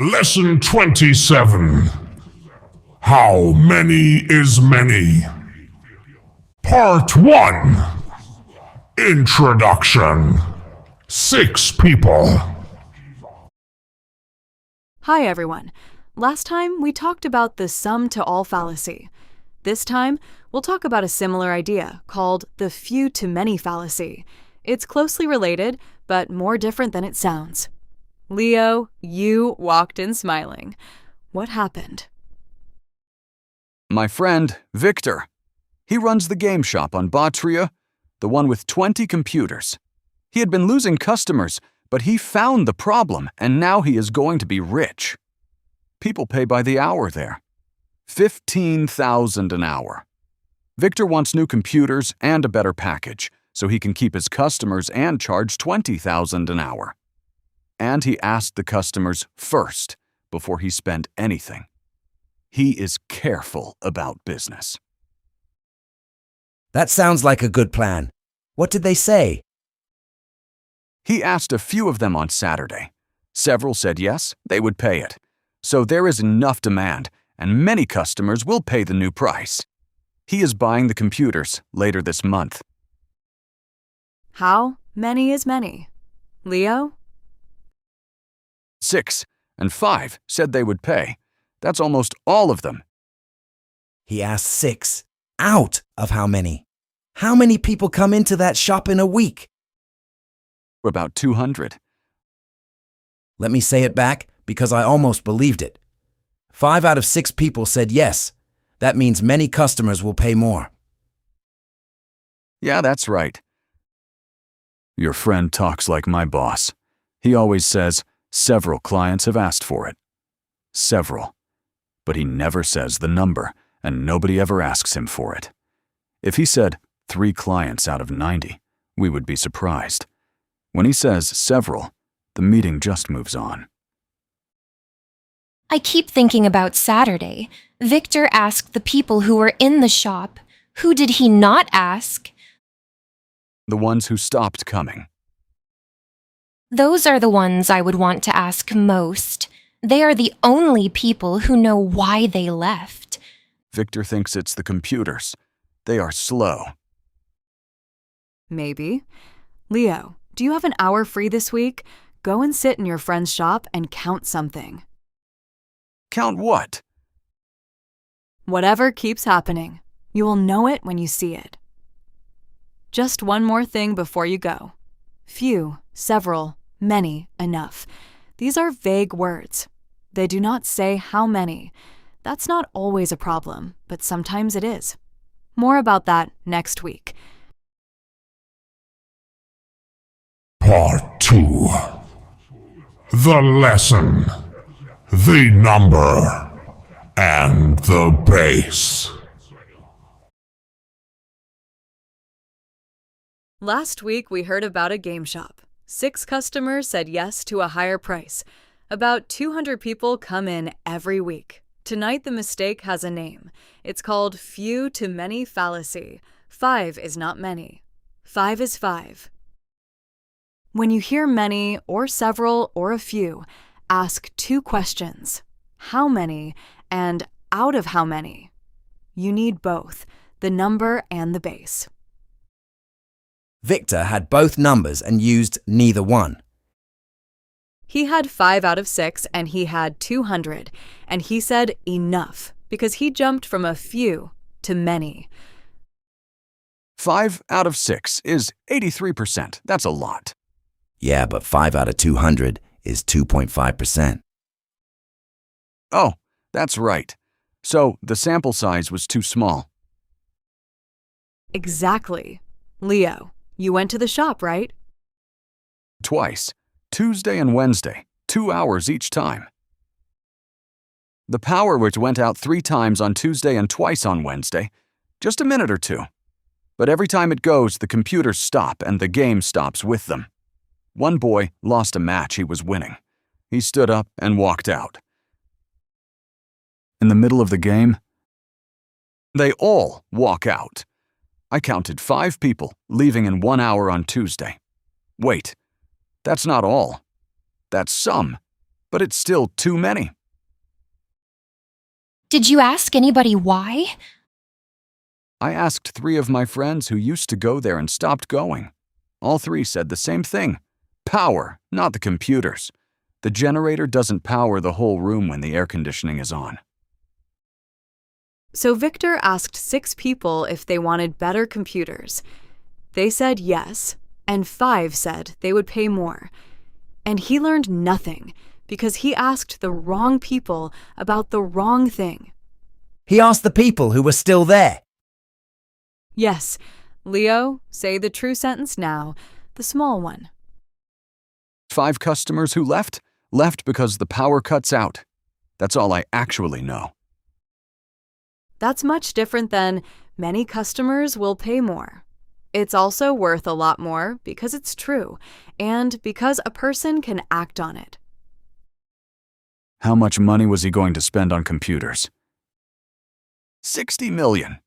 Lesson 27. How many is many? Part 1. Introduction. 6 people. Hi everyone. Last time we talked about the sum to all fallacy. This time we'll talk about a similar idea called the few to many fallacy. It's closely related, but more different than it sounds. Leo, you walked in smiling. What happened? My friend, Victor. He runs the game shop on Batria, the one with 20 computers. He had been losing customers, but he found the problem, and now he is going to be rich. People pay by the hour there. $15,000 an hour. Victor wants new computers and a better package, so he can keep his customers and charge $20,000 an hour. And he asked the customers first before he spent anything. He is careful about business. That sounds like a good plan. What did they say? He asked a few of them on Saturday. Several said yes, they would pay it. So there is enough demand, and many customers will pay the new price. He is buying the computers later this month. How many is many? Leo? 6 and 5 said they would pay. That's almost all of them. He asked 6. Out of how many? How many people come into that shop in a week? About 200. Let me say it back because I almost believed it. 5 out of 6 people said yes. That means many customers will pay more. Yeah, that's right. Your friend talks like my boss. He always says, several clients have asked for it. Several. But he never says the number, and nobody ever asks him for it. If he said 3 clients out of 90, we would be surprised. When he says several, the meeting just moves on. I keep thinking about Saturday. Victor asked the people who were in the shop. Who did he not ask? The ones who stopped coming. Those are the ones I would want to ask most. They are the only people who know why they left. Victor thinks it's the computers. They are slow. Maybe. Leo, do you have an hour free this week? Go and sit in your friend's shop and count something. Count what? Whatever keeps happening. You will know it when you see it. Just one more thing before you go. Few, several, many, enough. These are vague words. They do not say how many. That's not always a problem, but sometimes it is. More about that next week. Part 2. The lesson. The number. And the base. Last week we heard about a game shop. 6 customers said yes to a higher price. About 200 people come in every week. Tonight the mistake has a name. It's called few to many fallacy. 5 is not many. 5 is 5. When you hear many or several or a few, ask 2 questions. How many and out of how many? You need both, the number and the base. Victor had both numbers and used neither one. He had 5 out of 6 and he had 200, and he said enough because he jumped from a few to many. 5 out of 6 is 83%. That's a lot. Yeah, but 5 out of 200 is 2.5%. Oh, that's right. So the sample size was too small. Exactly. Leo, you went to the shop, right? Twice. Tuesday and Wednesday. 2 hours each time. The power which went out 3 times on Tuesday and twice on Wednesday. Just a minute or 2. But every time it goes, the computers stop and the game stops with them. One boy lost a match he was winning. He stood up and walked out. In the middle of the game, they all walk out. I counted 5 people leaving in 1 hour on Tuesday. Wait, that's not all. That's some. but it's still too many. Did you ask anybody why? I asked 3 of my friends who used to go there and stopped going. All 3 said the same thing. Power, not the computers. The generator doesn't power the whole room when the air conditioning is on. So Victor asked 6 people if they wanted better computers. They said yes, and 5 said they would pay more. And he learned nothing because he asked the wrong people about the wrong thing. He asked the people who were still there. Yes, Leo, say the true sentence now, the small one. 5 customers who left because the power cuts out. That's all I actually know. That's much different than many customers will pay more. It's also worth a lot more because it's true and because a person can act on it. How much money was he going to spend on computers? 60 million.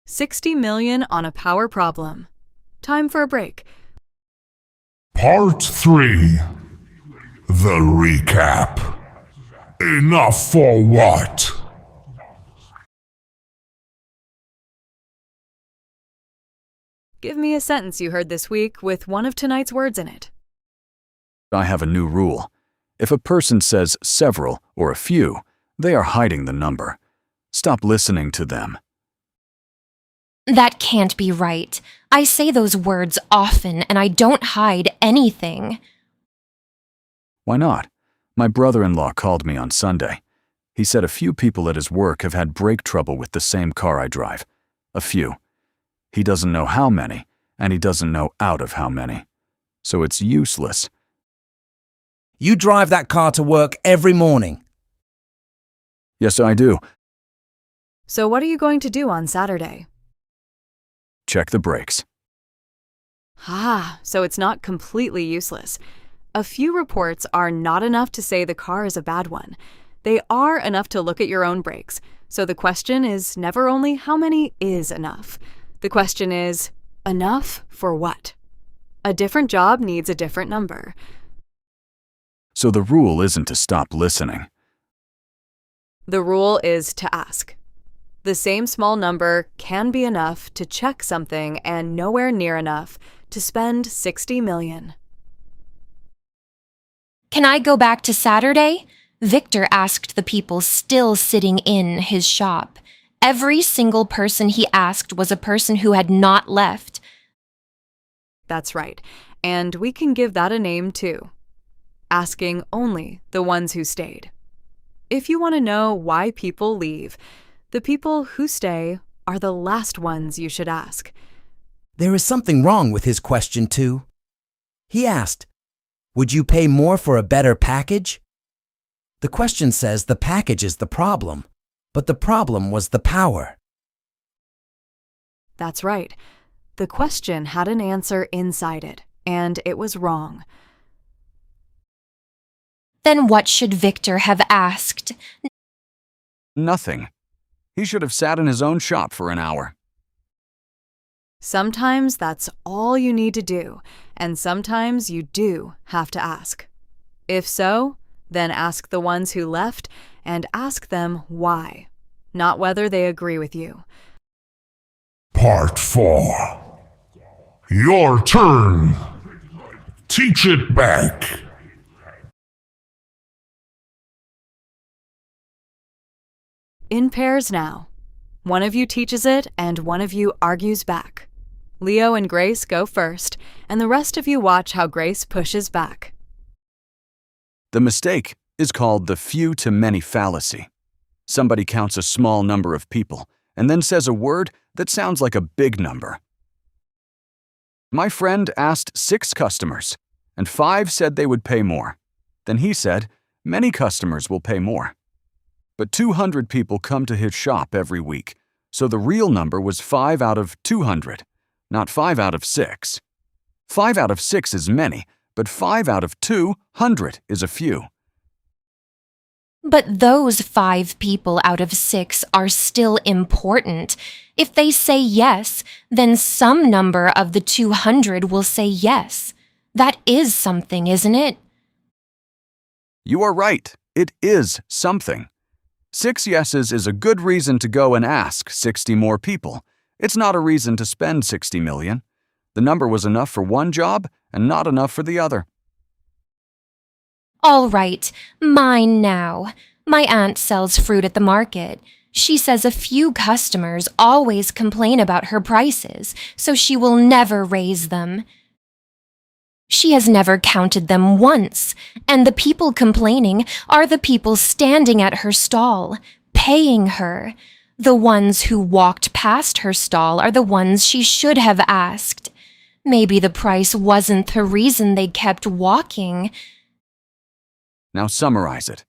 60 million on a power problem. Time for a break. Part 3. The recap. Enough for what? Give me a sentence you heard this week with one of tonight's words in it. I have a new rule. If a person says several or a few, they are hiding the number. Stop listening to them. That can't be right. I say those words often and I don't hide anything. Why not? My brother-in-law called me on Sunday. He said a few people at his work have had brake trouble with the same car I drive. A few. He doesn't know how many, and he doesn't know out of how many. So it's useless. You drive that car to work every morning. Yes, I do. So what are you going to do on Saturday? Check the brakes. So it's not completely useless. A few reports are not enough to say the car is a bad one. They are enough to look at your own brakes. So the question is never only how many is enough. The question is, enough for what? A different job needs a different number. So the rule isn't to stop listening. The rule is to ask. The same small number can be enough to check something and nowhere near enough to spend 60 million. Can I go back to Saturday? Victor asked the people still sitting in his shop. Every single person he asked was a person who had not left. That's right, and we can give that a name too. Asking only the ones who stayed. If you want to know why people leave, the people who stay are the last ones you should ask. There is something wrong with his question, too. He asked, "Would you pay more for a better package?" The question says the package is the problem, but the problem was the power. That's right. The question had an answer inside it, and it was wrong. Then what should Victor have asked? Nothing. He should have sat in his own shop for an hour. Sometimes that's all you need to do, and sometimes you do have to ask. If so, then ask the ones who left and ask them why, not whether they agree with you. Part 4. Your turn. Teach it back. In pairs now. One of you teaches it and one of you argues back. Leo and Grace go first, and the rest of you watch how Grace pushes back. The mistake is called the few to many fallacy. Somebody counts a small number of people and then says a word that sounds like a big number. My friend asked 6 customers, and 5 said they would pay more. Then he said, many customers will pay more. But 200 people come to his shop every week, so the real number was 5 out of 200, not 5 out of 6. 5 out of 6 is many, but 5 out of 200 is a few. But those 5 people out of 6 are still important. If they say yes, then some number of the 200 will say yes. That is something, isn't it? You are right. It is something. 6 yeses is a good reason to go and ask 60 more people. It's not a reason to spend 60 million. The number was enough for one job and not enough for the other. All right, mine now. My aunt sells fruit at the market. She says a few customers always complain about her prices, so she will never raise them. She has never counted them once, and the people complaining are the people standing at her stall, paying her. The ones who walked past her stall are the ones she should have asked. Maybe the price wasn't the reason they kept walking. Now summarize it.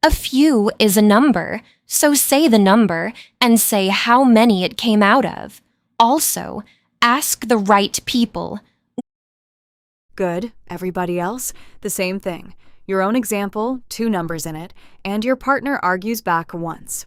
A few is a number, so say the number and say how many it came out of. Also, ask the right people. Good. Everybody else? The same thing. Your own example, 2 numbers in it, and your partner argues back once.